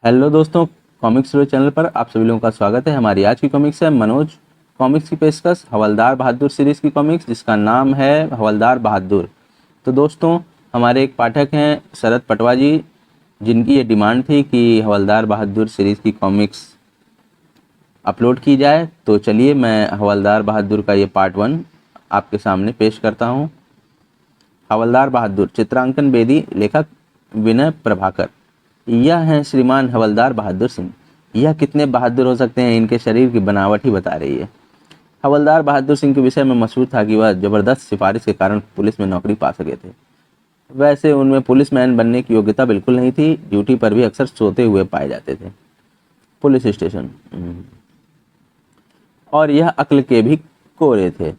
Hello दोस्तों, comics रो channel पर आप सभी लोगों का स्वागत है। हमारी आज की कॉमिक्स है मनोज कॉमिक्स की पेशकश हवलदार बहादुर सीरीज़ की कॉमिक्स, जिसका नाम है हवलदार बहादुर। तो दोस्तों, हमारे एक पाठक हैं शरद पटवा जी, जिनकी ये डिमांड थी कि हवलदार बहादुर सीरीज़ की कॉमिक्स अपलोड की जाए। तो चलिए मैं हवलदार बहादुर का ये पार्ट 1 आपके सामने पेश करता हूँ। हवलदार बहादुर, चित्रांकन बेदी, लेखक विनय प्रभाकर। यह हैं श्रीमान हवलदार बहादुर सिंह। यह कितने बहादुर हो सकते हैं, इनके शरीर की बनावट ही बता रही है। हवलदार बहादुर सिंह के विषय में मशहूर था कि वह जबरदस्त सिफारिश के कारण पुलिस में नौकरी पा सके थे। वैसे उनमें पुलिसमैन बनने की योग्यता बिल्कुल नहीं थी। ड्यूटी पर भी अक्सर सोते हुए पाए जाते थे। Police station. और यह अक्ल के भी कोरे थे।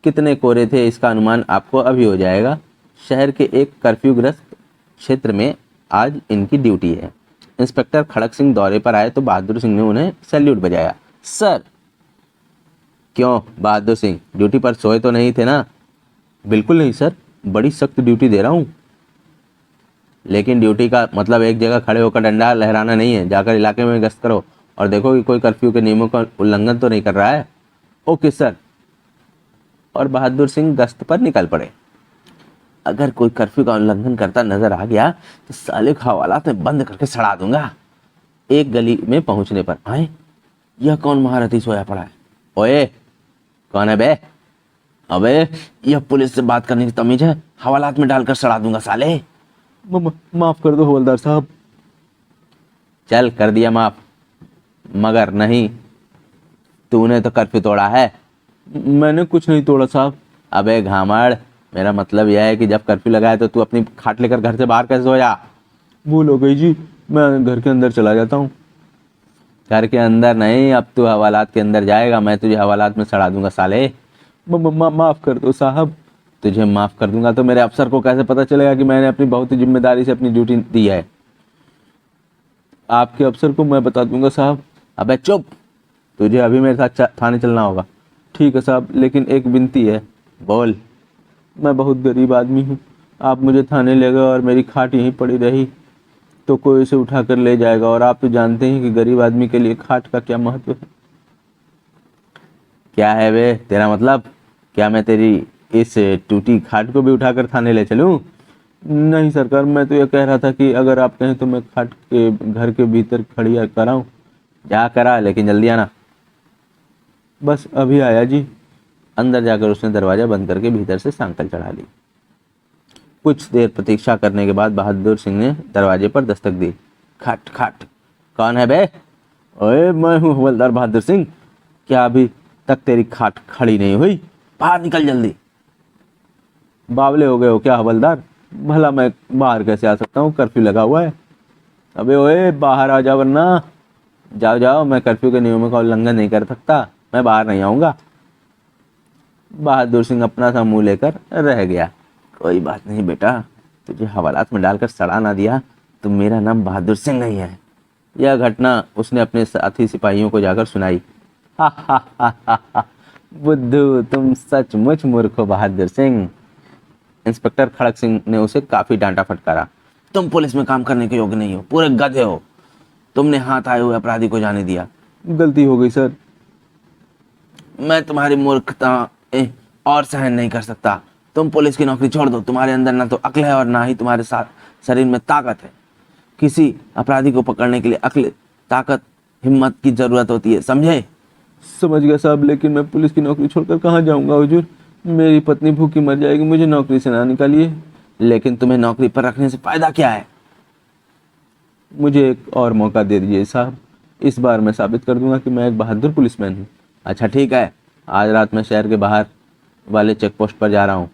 कितने कोरे थे इसका अनुमान आपको अभी हो जाएगा। शहर के एक कर्फ्यूग्रस्त क्षेत्र में आज इनकी ड्यूटी है। इंस्पेक्टर खड़क सिंह दौरे पर आए तो बहादुर सिंह ने उन्हें सैल्यूट बजाया। सर। क्यों बहादुर सिंह, ड्यूटी पर सोए तो नहीं थे ना? बिल्कुल नहीं सर, बड़ी सख्त ड्यूटी दे रहा हूँ। लेकिन ड्यूटी का मतलब एक जगह खड़े होकर डंडा लहराना नहीं है। जाकर इलाके में गश्त करो और देखो कि कोई कर्फ्यू के नियमों का उल्लंघन तो नहीं कर रहा है। Okay sir. और बहादुर सिंह गश्त पर निकल पड़े। अगर कोई कर्फ्यू का उल्लंघन करता नजर आ गया तो साले को हवालात में बंद करके सड़ा दूंगा। एक गली में पहुंचने पर आए, यह कौन महारथी सोया पड़ा है? ओए, कौन है बे? अबे, यह पुलिस से बात करने की तमीज है? हवालात में डालकर सड़ा दूंगा साले। माफ कर दो हवलदार साहब। चल, कर दिया माफ। मगर नहीं, तूने तो कर्फ्यू तोड़ा है। मैंने कुछ नहीं तोड़ा साहब। अबे घामड़, मेरा मतलब यह है कि जब कर्फ्यू लगाया तो तू अपनी खाट लेकर घर से बाहर कैसे सोया? भूल हो गई जी, मैं घर के अंदर चला जाता हूँ। घर के अंदर नहीं, अब तू हवालात के अंदर जाएगा। मैं तुझे हवालात में सड़ा दूंगा साले। माफ कर दो साहब। तुझे माफ कर दूंगा तो मेरे अफसर को कैसे पता चलेगा कि मैंने अपनी बहुत ही जिम्मेदारी से अपनी ड्यूटी दी है? आपके अफसर को मैं बता दूंगा साहब। अबे चुप, तुझे अभी मेरे साथ थाने चलना होगा। ठीक है साहब, लेकिन एक विनती है। बोल। मैं बहुत गरीब आदमी हूँ। आप मुझे थाने ले गए और मेरी खाट यहीं पड़ी रही तो कोई इसे उठा कर ले जाएगा, और आप तो जानते हैं कि गरीब आदमी के लिए खाट का क्या महत्व है। क्या है बे तेरा मतलब? क्या मैं तेरी इस टूटी खाट को भी उठाकर थाने ले चलूं? नहीं सरकार, मैं तो ये कह रहा था कि अगर आप कहें तो मैं खाट के घर के भीतर खड़ी कराऊं। जा करा, लेकिन जल्दी आना। बस अभी आया जी। अंदर जाकर उसने दरवाजा बंद करके भीतर से सांकल चढ़ा ली। कुछ देर प्रतीक्षा करने के बाद बहादुर सिंह ने दरवाजे पर दस्तक दी। खट खट। कौन है बे? ओए, मैं हूँ हवलदार बहादुर सिंह। क्या अभी तक तेरी खाट खड़ी नहीं हुई? बाहर निकल जल्दी। बावले हो गए हो क्या हवलदार? भला मैं बाहर कैसे आ सकता हूँ, कर्फ्यू लगा हुआ है। अबे ओए, बाहर आ जाओ वरना। जाओ जाओ, मैं कर्फ्यू के नियमों का उल्लंघन नहीं कर सकता। मैं बाहर नहीं आऊँगा। बहादुर सिंह अपना सा मुंह लेकर रह गया। कोई बात नहीं बेटा, तुझे हवालात में डालकर सड़ा ना दिया तो मेरा नाम बहादुर सिंह नहीं है। यह घटना उसने अपने साथी सिपाहियों को जाकर सुनाई। हा हा हा हा हा। बुद्धू, तुम सचमुच मूर्ख हो बहादुर सिंह। इंस्पेक्टर खड़क सिंह ने उसे काफी डांटा फटकारा। तुम पुलिस में काम करने के योग्य नहीं हो, पूरे गधे हो। तुमने हाथ आए हुए अपराधी को जाने दिया। गलती हो गई सर। मैं तुम्हारी मूर्खता और सहन नहीं कर सकता। तुम पुलिस की नौकरी छोड़ दो। तुम्हारे अंदर ना तो अक्ल है और ना ही तुम्हारे साथ शरीर में ताकत है। किसी अपराधी को पकड़ने के लिए अक्ल, ताकत, हिम्मत की जरूरत होती है, समझे? समझ गया साहब, लेकिन मैं पुलिस की नौकरी छोड़कर कहाँ जाऊंगा हुजूर? मेरी पत्नी भूखी मर जाएगी, मुझे नौकरी से ना निकालिए। लेकिन तुम्हें नौकरी पर रखने से फायदा क्या है? मुझे एक और मौका दे दीजिए साहब। इस बार मैं साबित कर दूंगा कि मैं एक बहादुर पुलिसमैन हूँ। अच्छा ठीक है, आज रात मैं शहर के बाहर वाले चेक पोस्ट पर जा रहा हूँ।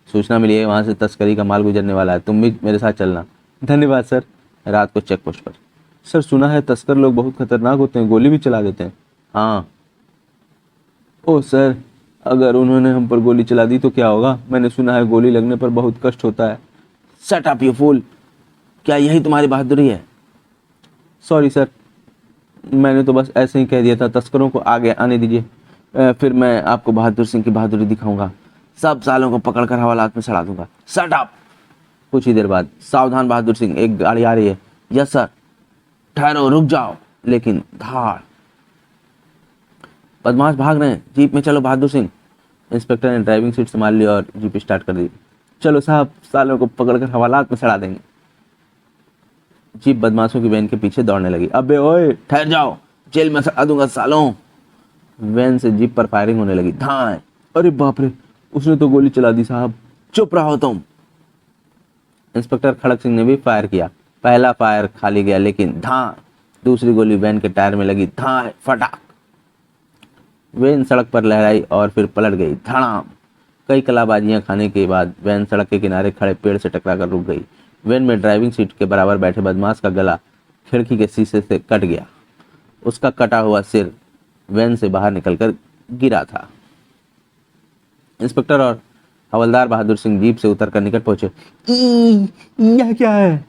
सूचना मिली है वहाँ से तस्करी का माल गुजरने वाला है। तुम भी मेरे साथ चलना। धन्यवाद सर। रात को चेक पोस्ट पर। सर, सुना है तस्कर लोग बहुत खतरनाक होते हैं, गोली भी चला देते हैं। हाँ। ओह सर, अगर उन्होंने हम पर गोली चला दी तो क्या होगा? मैंने सुना है गोली लगने पर बहुत कष्ट होता है। Shut up you fool. क्या यही तुम्हारी बहादुरी है? सॉरी सर, मैंने तो बस ऐसे ही कह दिया था। तस्करों को आगे आने दीजिए, फिर मैं आपको बहादुर सिंह की बहादुरी दिखाऊंगा। सब सालों को पकड़कर हवालात में सड़ा दूंगा। Shut up. कुछ ही देर बाद, सावधान बहादुर सिंह, एक गाड़ी आ रही है। Yes sir. ठहरो, रुक जाओ। लेकिन धाड़, बदमाश भाग रहे हैं, जीप में चलो बहादुर सिंह। इंस्पेक्टर ने ड्राइविंग सीट संभाल ली और जीप स्टार्ट कर दी। चलो साहब, सालों को पकड़कर हवालात में सड़ा देंगे। जीप बदमाशों की वैन के पीछे दौड़ने लगी। अबे ओए, ठहर जाओ, जेल में सड़ा दूंगा सालों। वैन से जीप पर फायरिंग होने लगी। धाए, अरे बाप रे, उसने तो गोली चला दी साहब। चुप रहो तुम। इंस्पेक्टर खड़क सिंह ने भी फायर किया। पहला फायर खाली गया, लेकिन धाए, दूसरी गोली वैन के टायर में लगी। धाए, फटाक। वैन सड़क पर लहराई और फिर पलट गई। धड़ाम। कई कलाबाजियां खाने के बाद वैन सड़क के किनारे खड़े पेड़ से टकराकर रुक गई। वैन में ड्राइविंग सीट के बराबर बैठे बदमाश का गला खिड़की के शीशे से कट गया। उसका कटा हुआ सिर वैन से बाहर निकलकर गिरा था। इंस्पेक्टर और हवलदार बहादुर सिंह जीप से उतरकर निकट पहुंचे। यह क्या है?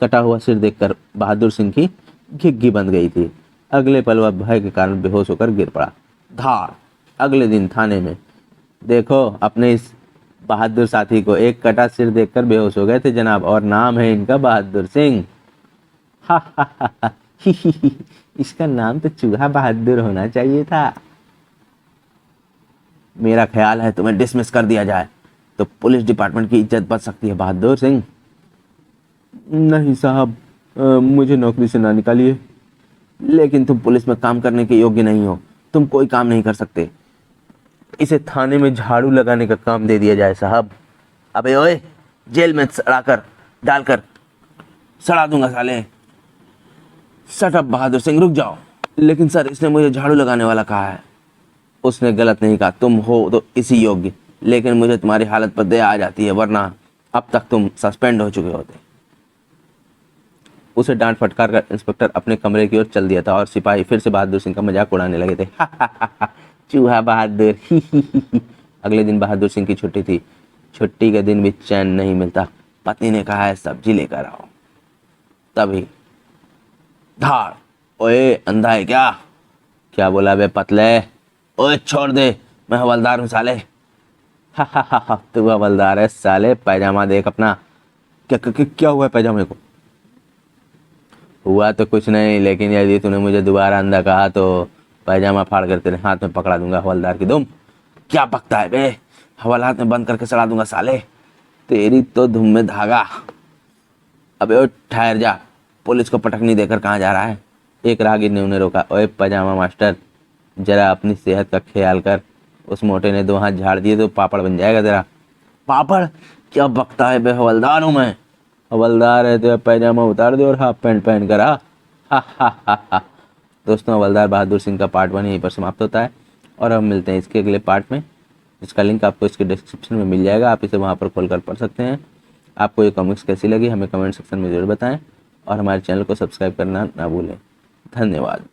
कटा हुआ सिर देखकर बहादुर सिंह की घिग्घी बंद गई थी। अगले पल वह भय के कारण बेहोश होकर गिर पड़ा। धाड़। अगले दिन थाने में, देखो अपने इस बहादुर साथी को, एक कटा सिर देखकर बेहोश हो गए थे जनाब, और नाम है इनका बहादुर सिंह। हा हा हा हा, ही ही। इसका नाम तो चूहा बहादुर होना चाहिए था। मेरा ख्याल है तुम्हें डिसमिस कर दिया जाए तो पुलिस डिपार्टमेंट की इज्जत बच सकती है बहादुर सिंह। नहीं साहब, मुझे नौकरी से ना निकालिए। लेकिन तुम पुलिस में काम करने के योग्य नहीं हो, तुम कोई काम नहीं कर सकते। इसे थाने में झाड़ू लगाने का काम दे दिया जाए साहब। अबे ओए, जेल में डालकर सड़ा दूंगा साले। शट अप बहादुर सिंह, रुक जाओ। लेकिन सर, इसने मुझे झाड़ू लगाने वाला कहा है। उसने गलत नहीं कहा, तुम हो तो इसी योग्य, लेकिन मुझे तुम्हारी हालत पर दया आ जाती है, वरना अब तक तुम सस्पेंड हो चुके होते। उसे डांट फटकार कर इंस्पेक्टर अपने कमरे की ओर चल दिया था और सिपाही फिर से बहादुर सिंह का मजाक उड़ाने लगे थे। चूहा बहादुर। अगले दिन बहादुर सिंह की छुट्टी थी। छुट्टी के दिन भी चैन नहीं मिलता। पत्नी ने कहा है सब्जी लेकर आओ। तभी धाड़। ओए, अंधा है क्या? क्या बोला बे पतले? ओए छोड़ दे, मैं हवलदार हूँ साले। हा, तू हवलदार है साले? पैजामा देख अपना। क्या हुआ है पैजामे को? हुआ तो कुछ नहीं, लेकिन यदि तूने मुझे दोबारा अंधा कहा तो पैजामा फाड़ कर तेरे हाथ में पकड़ा दूंगा हवलदार की दुम। क्या बकता है बे? हवालात में बंद करके सड़ा दूंगा साले। तेरी तो धुम में धागा। अबे ओ ठहर जा, पुलिस को पटकनी देकर कहाँ जा रहा है? एक राहगीर ने उन्हें रोका। ओए पैजामा मास्टर, जरा अपनी सेहत का ख्याल कर। उस मोटे ने 2 हाथ झाड़ दिए तो पापड़ बन जाएगा तेरा। पापड़? क्या बकता है बे? हवलदार हूँ मैं। हवलदार है तो पैजामा उतार दे और हाफ पैंट पहन कर आ। हा। दोस्तों, हवलदार बहादुर सिंह का पार्ट 1 यहीं पर समाप्त होता है और हम मिलते हैं इसके अगले पार्ट में, जिसका लिंक आपको इसके डिस्क्रिप्शन में मिल जाएगा। आप इसे वहाँ पर खोलकर पढ़ सकते हैं। आपको ये कॉमिक्स कैसी लगी हमें कमेंट सेक्शन में ज़रूर बताएं और हमारे चैनल को सब्सक्राइब करना ना भूलें। धन्यवाद।